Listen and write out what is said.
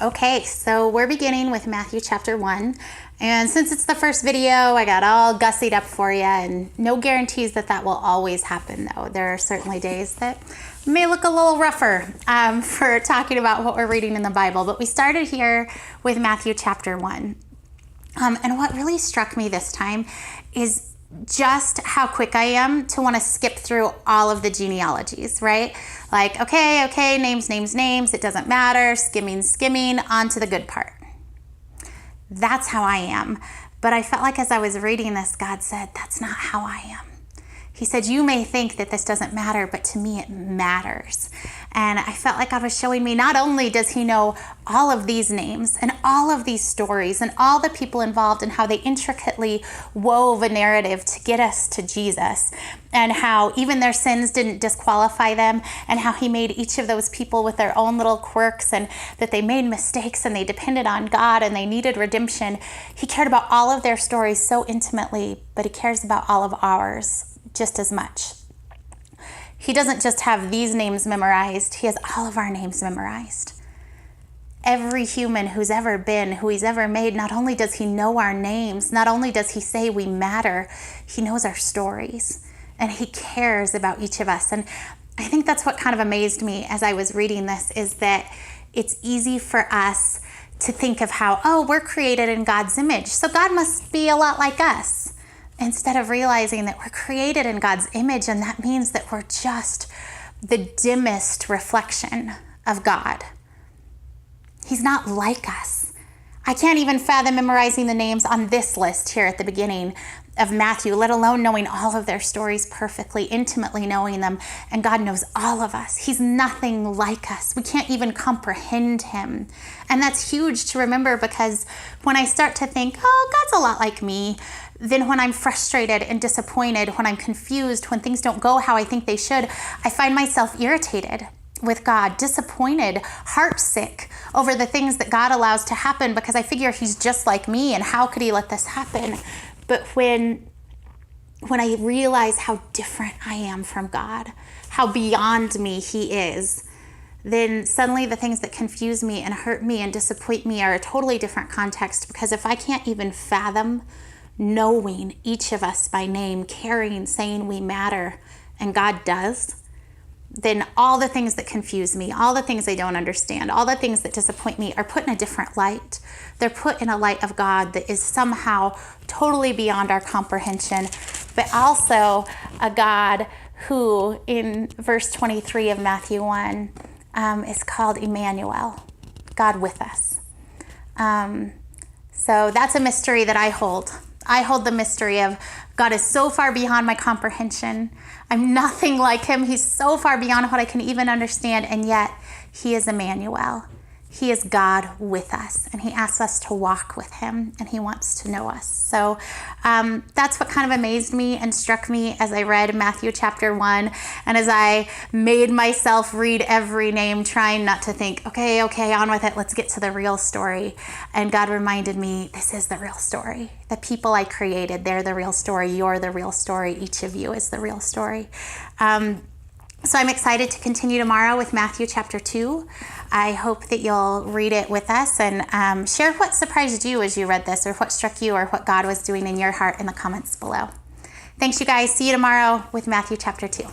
Okay, so we're beginning with Matthew chapter 1. And since it's the first video, I got all gussied up for you, and no guarantees that that will always happen, though. There are certainly days that may look a little rougher for talking about what we're reading in the Bible. But we started here with Matthew chapter 1. And what really struck me this time is just how quick I am to want to skip through all of the genealogies, right? Like, okay, names, it doesn't matter, skimming, on to the good part. That's how I am. But I felt like as I was reading this, God said, that's not how I am. He said, you may think that this doesn't matter, but to me it matters. And I felt like God was showing me, not only does he know all of these names and all of these stories and all the people involved and how they intricately wove a narrative to get us to Jesus, and how even their sins didn't disqualify them, and how he made each of those people with their own little quirks, and that they made mistakes and they depended on God and they needed redemption. He cared about all of their stories so intimately, but he cares about all of ours just as much. He doesn't just have these names memorized, he has all of our names memorized. Every human who's ever been, who he's ever made, not only does he know our names, not only does he say we matter, he knows our stories, and he cares about each of us. And I think that's what kind of amazed me as I was reading this, is that it's easy for us to think of how, we're created in God's image, so God must be a lot like us. Instead of realizing that we're created in God's image, and that means that we're just the dimmest reflection of God. He's not like us. I can't even fathom memorizing the names on this list here at the beginning of Matthew, let alone knowing all of their stories perfectly, intimately knowing them. And God knows all of us. He's nothing like us. We can't even comprehend him. And that's huge to remember, because when I start to think, God's a lot like me, then when I'm frustrated and disappointed, when I'm confused, when things don't go how I think they should, I find myself irritated with God, disappointed, heartsick over the things that God allows to happen, because I figure he's just like me, and how could he let this happen? But when I realize how different I am from God, how beyond me he is, then suddenly the things that confuse me and hurt me and disappoint me are a totally different context. Because if I can't even fathom knowing each of us by name, caring, saying we matter, and God does, then all the things that confuse me, all the things I don't understand, all the things that disappoint me are put in a different light. They're put in a light of God that is somehow totally beyond our comprehension, but also a God who, in verse 23 of Matthew 1, is called Emmanuel, God with us. So that's a mystery that I hold. I hold the mystery of God is so far beyond my comprehension. I'm nothing like him. He's so far beyond what I can even understand, and yet he is Emmanuel. He is God with us, and he asks us to walk with him, and he wants to know us. So that's what kind of amazed me and struck me as I read Matthew chapter 1, and as I made myself read every name, trying not to think, okay, on with it, let's get to the real story. And God reminded me, this is the real story. The people I created, they're the real story. You're the real story. Each of you is the real story. So I'm excited to continue tomorrow with Matthew chapter 2. I hope that you'll read it with us, and share what surprised you as you read this, or what struck you, or what God was doing in your heart in the comments below. Thanks, you guys. See you tomorrow with Matthew chapter 2.